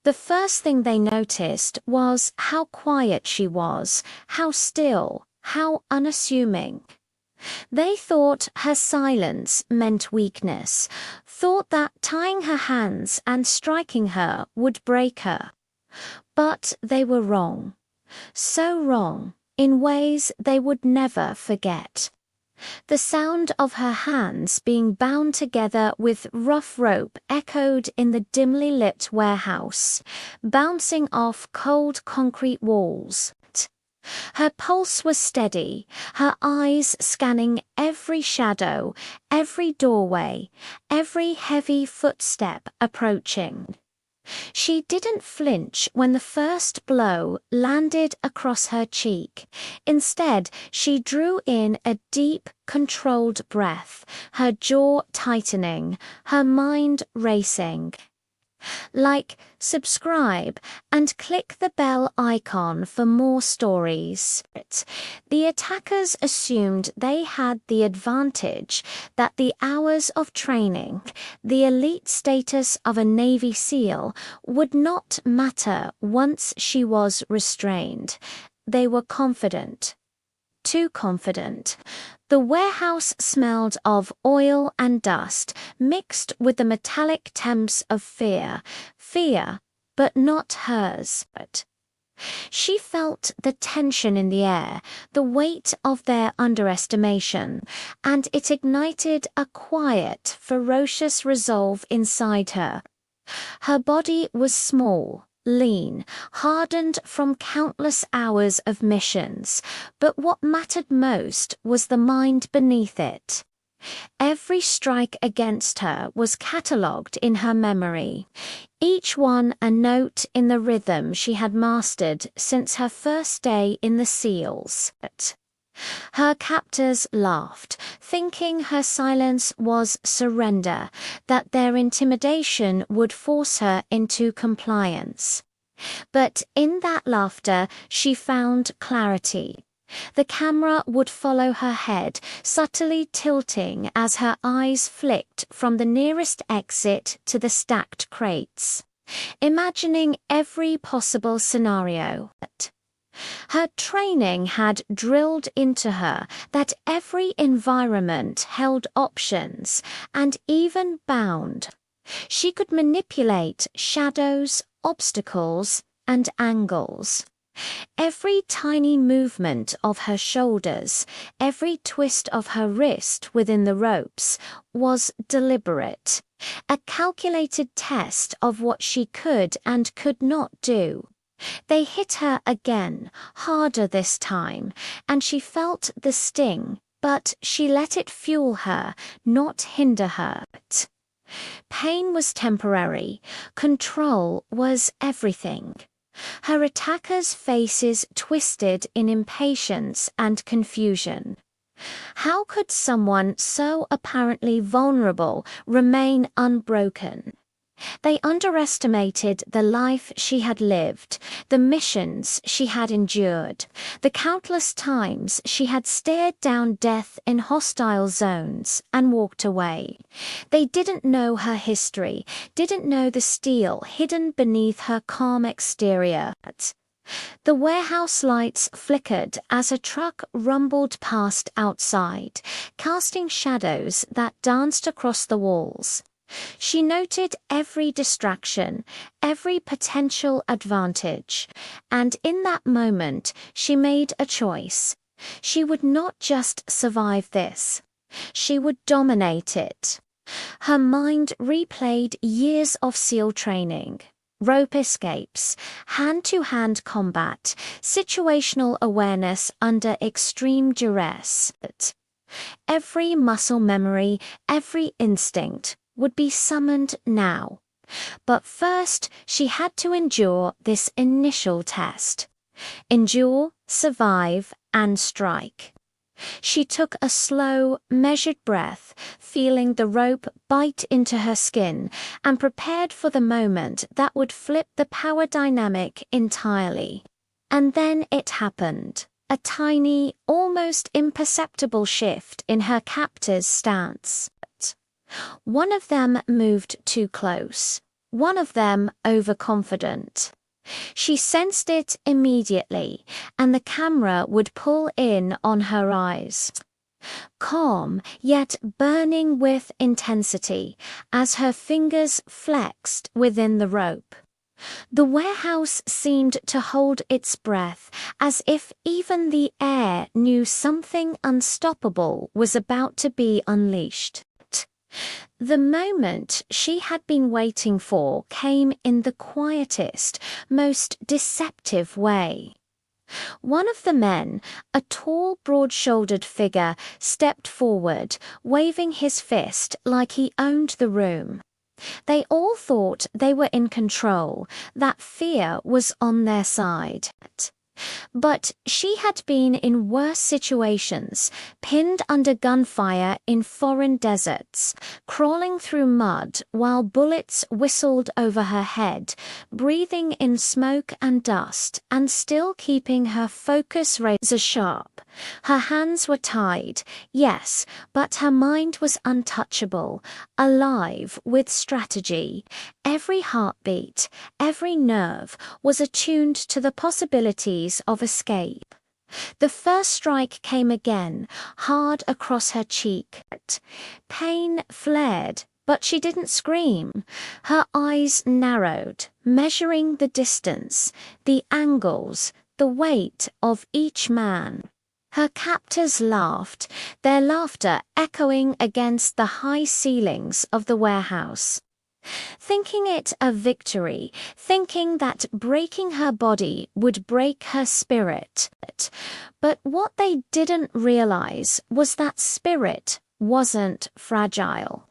The first thing they noticed was how quiet she was, how still, how unassuming. They thought her silence meant weakness, thought that tying her hands and striking her would break her. But they were wrong. So wrong, in ways they would never forget. The sound of her hands being bound together with rough rope echoed in the dimly lit warehouse, bouncing off cold concrete walls. Her pulse was steady, her eyes scanning every shadow, every doorway, every heavy footstep approaching. She didn't flinch when the first blow landed across her cheek. Instead, she drew in a deep, controlled breath, her jaw tightening, her mind racing. Like, subscribe, and click the bell icon for more stories. The attackers assumed they had the advantage, that the hours of training, the elite status of a Navy SEAL, would not matter once she was restrained. They were confident. Too confident. The warehouse smelled of oil and dust, mixed with the metallic temps of fear. Fear, but not hers. She felt the tension in the air, the weight of their underestimation, and it ignited a quiet, ferocious resolve inside her. Her body was small, lean, hardened from countless hours of missions, but what mattered most was the mind beneath it. Every strike against her was catalogued in her memory, each one a note in the rhythm she had mastered since her first day in the SEALs. Her captors laughed, thinking her silence was surrender, that their intimidation would force her into compliance. But in that laughter she found clarity. The camera would follow her head, subtly tilting as her eyes flicked from the nearest exit to the stacked crates, imagining every possible scenario. Her training had drilled into her that every environment held options and even bound. She could manipulate shadows, obstacles, and angles. Every tiny movement of her shoulders, every twist of her wrist within the ropes, was deliberate, a calculated test of what she could and could not do. They hit her again, harder this time, and she felt the sting, but she let it fuel her, not hinder her. Pain was temporary, control was everything. Her attackers' faces twisted in impatience and confusion. How could someone so apparently vulnerable remain unbroken? They underestimated the life she had lived, the missions she had endured, the countless times she had stared down death in hostile zones and walked away. They didn't know her history, didn't know the steel hidden beneath her calm exterior. The warehouse lights flickered as a truck rumbled past outside, casting shadows that danced across the walls. She noted every distraction, every potential advantage, and in that moment she made a choice. She would not just survive this. She would dominate it. Her mind replayed years of SEAL training, rope escapes, hand-to-hand combat, situational awareness under extreme duress. Every muscle memory, every instinct would be summoned now. But first, she had to endure this initial test. Endure, survive, and strike. She took a slow, measured breath, feeling the rope bite into her skin, and prepared for the moment that would flip the power dynamic entirely. And then it happened. A tiny, almost imperceptible shift in her captor's stance. One of them moved too close. one of them overconfident. She sensed it immediately, and the camera would pull in on her eyes. Calm, yet burning with intensity, as her fingers flexed within the rope. The warehouse seemed to hold its breath, as if even the air knew something unstoppable was about to be unleashed. The moment she had been waiting for came in the quietest, most deceptive way. One of the men, a tall, broad-shouldered figure, stepped forward, waving his fist like he owned the room. They all thought they were in control, that fear was on their side. But she had been in worse situations, pinned under gunfire in foreign deserts, crawling through mud while bullets whistled over her head, breathing in smoke and dust, and still keeping her focus razor sharp. Her hands were tied, yes, but her mind was untouchable, alive with strategy. Every heartbeat, every nerve was attuned to the possibilities of escape. The first strike came again, hard across her cheek. Pain flared, but she didn't scream. Her eyes narrowed, measuring the distance, the angles, the weight of each man. Her captors laughed, their laughter echoing against the high ceilings of the warehouse. Thinking it a victory, thinking that breaking her body would break her spirit. But what they didn't realize was that spirit wasn't fragile.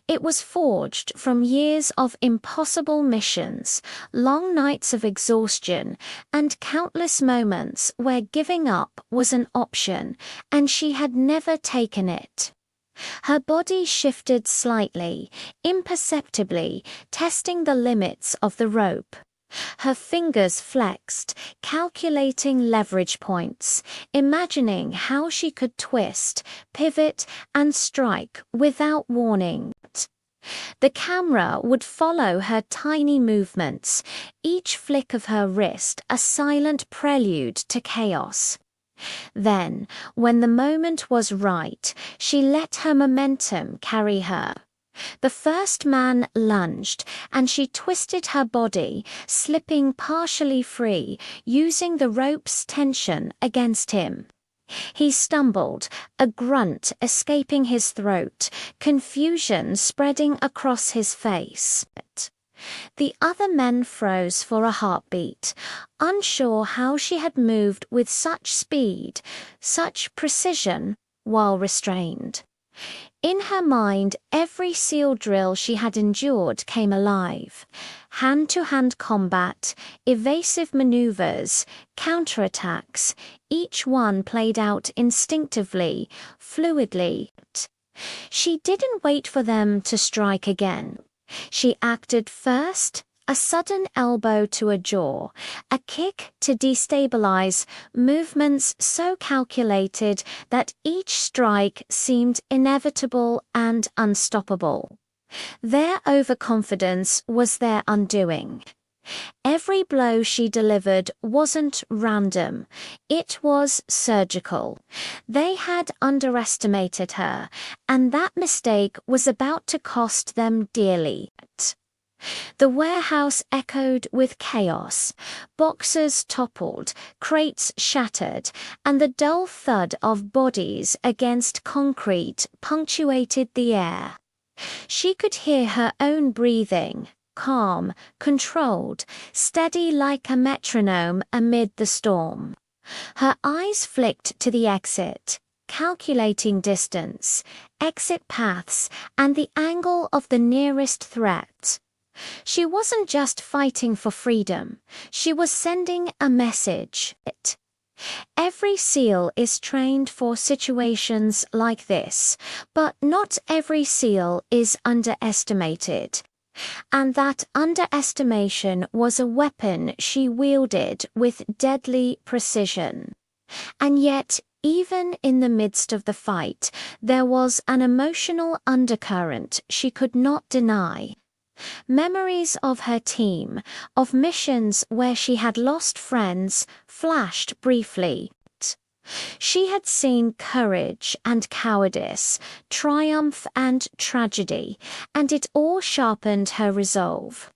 It was forged from years of impossible missions, long nights of exhaustion, and countless moments where giving up was an option, and she had never taken it. Her body shifted slightly, imperceptibly, testing the limits of the rope. Her fingers flexed, calculating leverage points, imagining how she could twist, pivot, and strike without warning. The camera would follow her tiny movements, each flick of her wrist a silent prelude to chaos. Then, when the moment was right, she let her momentum carry her. The first man lunged, and she twisted her body, slipping partially free, using the rope's tension against him. He stumbled, a grunt escaping his throat, confusion spreading across his face. The other men froze for a heartbeat, unsure how she had moved with such speed, such precision, while restrained. In her mind, every SEAL drill she had endured came alive. Hand-to-hand combat, evasive maneuvers, counterattacks, each one played out instinctively, fluidly. She didn't wait for them to strike again. She acted first, a sudden elbow to a jaw, a kick to destabilize, movements so calculated that each strike seemed inevitable and unstoppable. Their overconfidence was their undoing. Every blow she delivered wasn't random, it was surgical. They had underestimated her, and that mistake was about to cost them dearly. The warehouse echoed with chaos. Boxes toppled, crates shattered, and the dull thud of bodies against concrete punctuated the air. She could hear her own breathing, calm, controlled, steady like a metronome amid the storm. Her eyes flicked to the exit, calculating distance, exit paths, and the angle of the nearest threat. She wasn't just fighting for freedom, she was sending a message. Every SEAL is trained for situations like this, but not every SEAL is underestimated. And that underestimation was a weapon she wielded with deadly precision. And yet, even in the midst of the fight, there was an emotional undercurrent she could not deny. Memories of her team, of missions where she had lost friends, flashed briefly. She had seen courage and cowardice, triumph and tragedy, and it all sharpened her resolve.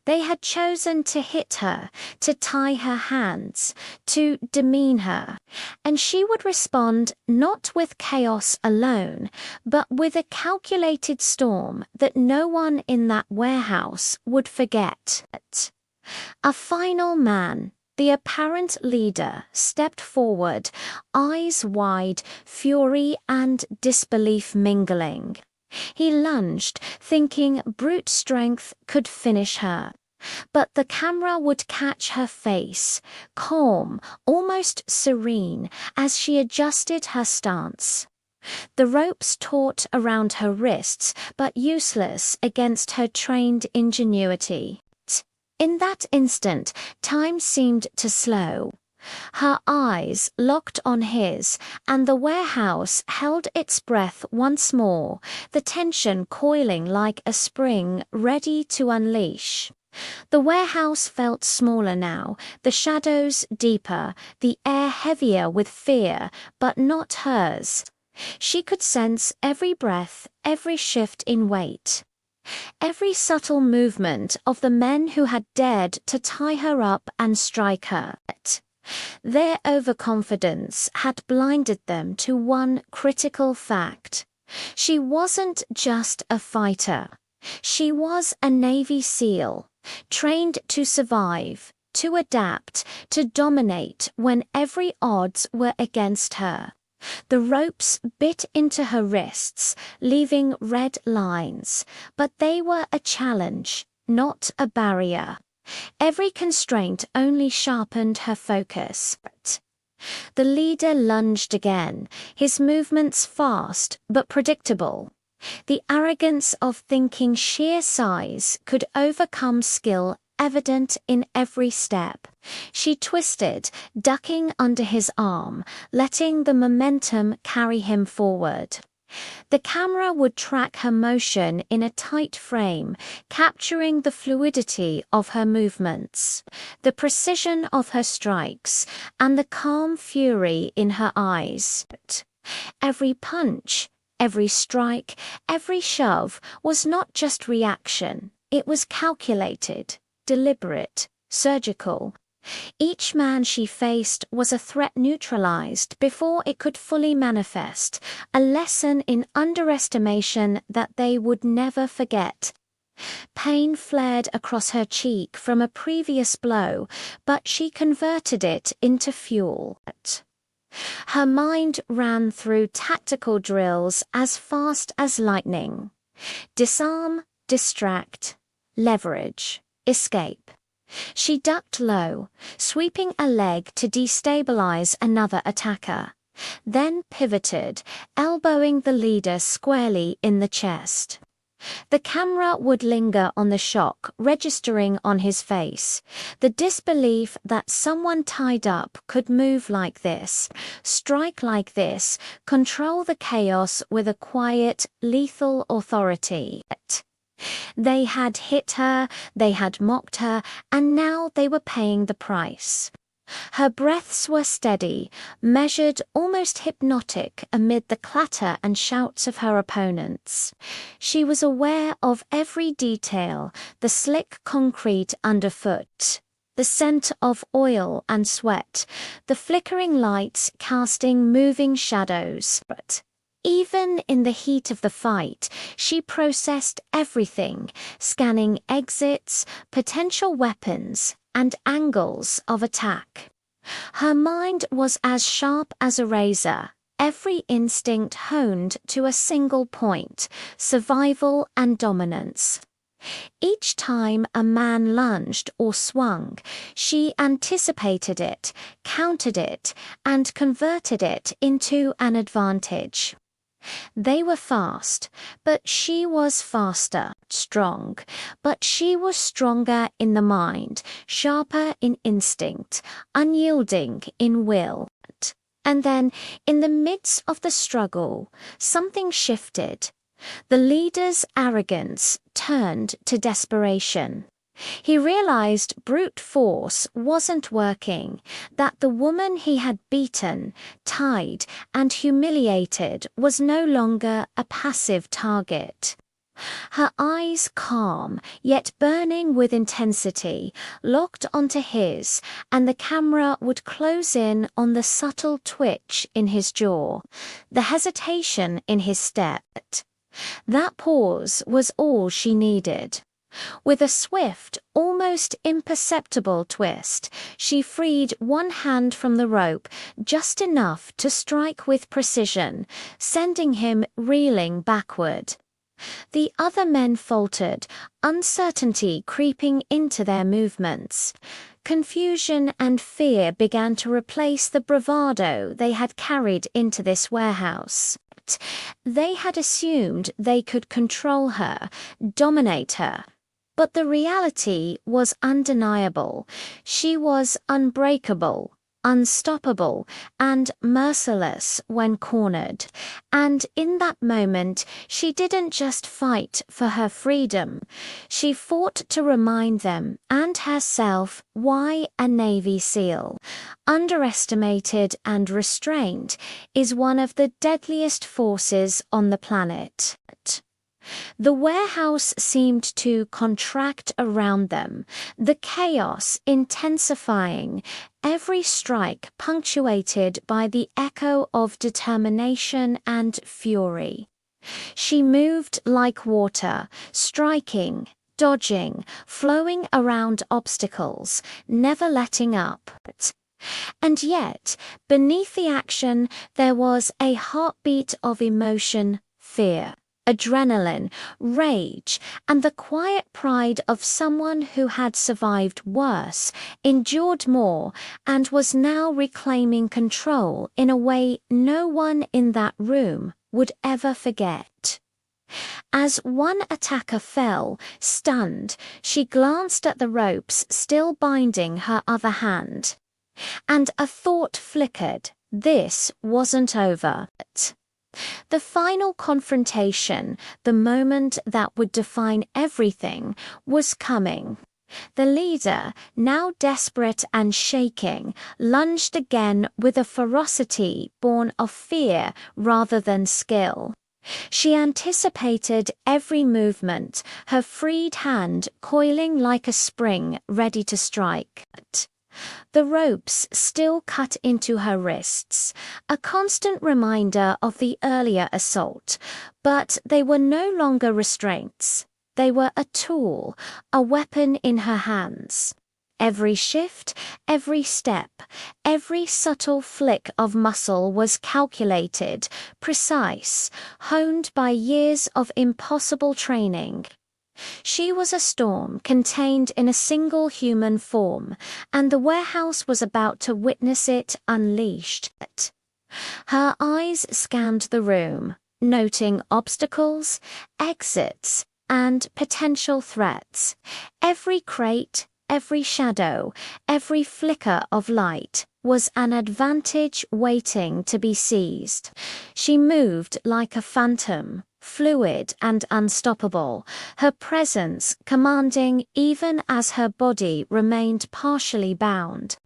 They had chosen to hit her, to tie her hands, to demean her, and she would respond not with chaos alone, but with a calculated storm that no one in that warehouse would forget. A final man, the apparent leader, stepped forward, eyes wide, fury and disbelief mingling. He lunged, thinking brute strength could finish her. But the camera would catch her face, calm, almost serene, as she adjusted her stance. The ropes taut around her wrists, but useless against her trained ingenuity. In that instant, time seemed to slow. Her eyes locked on his, and the warehouse held its breath once more, the tension coiling like a spring ready to unleash. The warehouse felt smaller now, the shadows deeper, the air heavier with fear, but not hers. She could sense every breath, every shift in weight. Every subtle movement of the men who had dared to tie her up and strike her. Their overconfidence had blinded them to one critical fact. She wasn't just a fighter. She was a Navy SEAL, trained to survive, to adapt, to dominate when every odds were against her. The ropes bit into her wrists, leaving red lines, but they were a challenge, not a barrier. Every constraint only sharpened her focus. The leader lunged again, his movements fast but predictable. The arrogance of thinking sheer size could overcome skill evident in every step. She twisted, ducking under his arm, letting the momentum carry him forward. The camera would track her motion in a tight frame, capturing the fluidity of her movements, the precision of her strikes, and the calm fury in her eyes. Every punch, every strike, every shove was not just reaction. It was calculated, deliberate, surgical. Each man she faced was a threat neutralized before it could fully manifest, a lesson in underestimation that they would never forget. Pain flared across her cheek from a previous blow, but she converted it into fuel. Her mind ran through tactical drills as fast as lightning. Disarm, distract, leverage, escape. She ducked low, sweeping a leg to destabilize another attacker, then pivoted, elbowing the leader squarely in the chest. The camera would linger on the shock, registering on his face, the disbelief that someone tied up could move like this, strike like this, control the chaos with a quiet, lethal authority. They had hit her, they had mocked her, and now they were paying the price. Her breaths were steady, measured, almost hypnotic amid the clatter and shouts of her opponents. She was aware of every detail, the slick concrete underfoot, the scent of oil and sweat, the flickering lights casting moving shadows. Even in the heat of the fight, she processed everything, scanning exits, potential weapons, and angles of attack. Her mind was as sharp as a razor, every instinct honed to a single point: survival and dominance. Each time a man lunged or swung, she anticipated it, countered it, and converted it into an advantage. They were fast, but she was faster, strong, but she was stronger in the mind, sharper in instinct, unyielding in will. And then, in the midst of the struggle, something shifted. The leader's arrogance turned to desperation. He realized brute force wasn't working, that the woman he had beaten, tied, and humiliated was no longer a passive target. Her eyes calm, yet burning with intensity, locked onto his, and the camera would close in on the subtle twitch in his jaw, the hesitation in his step. That pause was all she needed. With a swift, almost imperceptible twist, she freed one hand from the rope, just enough to strike with precision, sending him reeling backward. The other men faltered, uncertainty creeping into their movements. Confusion and fear began to replace the bravado they had carried into this warehouse. They had assumed they could control her, dominate her. But the reality was undeniable. She was unbreakable, unstoppable, and merciless when cornered. And in that moment, she didn't just fight for her freedom. She fought to remind them and herself why a Navy SEAL, underestimated and restrained, is one of the deadliest forces on the planet. The warehouse seemed to contract around them, the chaos intensifying, every strike punctuated by the echo of determination and fury. She moved like water, striking, dodging, flowing around obstacles, never letting up. And yet, beneath the action, there was a heartbeat of emotion, fear, adrenaline, rage, and the quiet pride of someone who had survived worse, endured more, and was now reclaiming control in a way no one in that room would ever forget. As one attacker fell, stunned, she glanced at the ropes still binding her other hand. And a thought flickered. This wasn't over. The final confrontation, the moment that would define everything, was coming. The leader, now desperate and shaking, lunged again with a ferocity born of fear rather than skill. She anticipated every movement, her freed hand coiling like a spring ready to strike. The ropes still cut into her wrists, a constant reminder of the earlier assault, but they were no longer restraints. They were a tool, a weapon in her hands. Every shift, every step, every subtle flick of muscle was calculated, precise, honed by years of impossible training. She was a storm contained in a single human form, and the warehouse was about to witness it unleashed. Her eyes scanned the room, noting obstacles, exits, and potential threats. Every crate, every shadow, every flicker of light was an advantage waiting to be seized. She moved like a phantom, fluid and unstoppable, her presence commanding even as her body remained partially bound.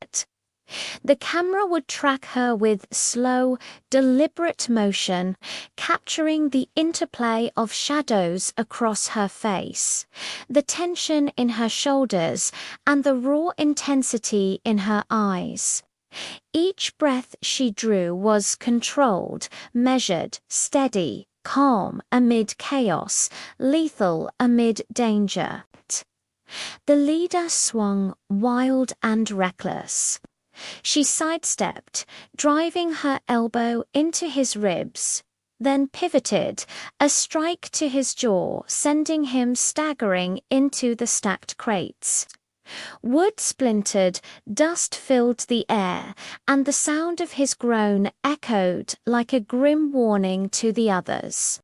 The camera would track her with slow, deliberate motion, capturing the interplay of shadows across her face, the tension in her shoulders, and the raw intensity in her eyes. Each breath she drew was controlled, measured, steady, calm amid chaos, lethal amid danger. The leader swung wild and reckless. She sidestepped, driving her elbow into his ribs, then pivoted, a strike to his jaw sending him staggering into the stacked crates. Wood splintered, dust filled the air, and the sound of his groan echoed like a grim warning to the others.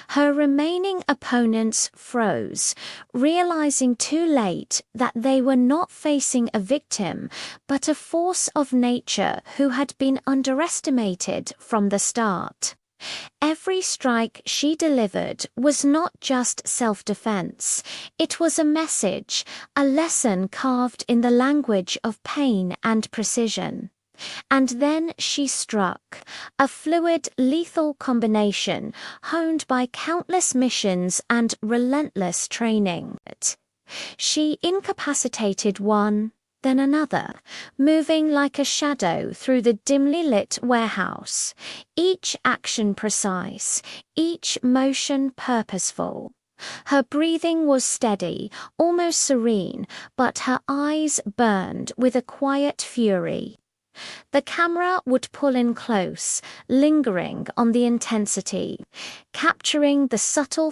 Her remaining opponents froze, realizing too late that they were not facing a victim, but a force of nature who had been underestimated from the start. Every strike she delivered was not just self-defense. It was a message, a lesson carved in the language of pain and precision. And then she struck, a fluid, lethal combination honed by countless missions and relentless training. She incapacitated one, then another, moving like a shadow through the dimly lit warehouse, each action precise, each motion purposeful. Her breathing was steady, almost serene, but her eyes burned with a quiet fury. The camera would pull in close, lingering on the intensity, capturing the subtle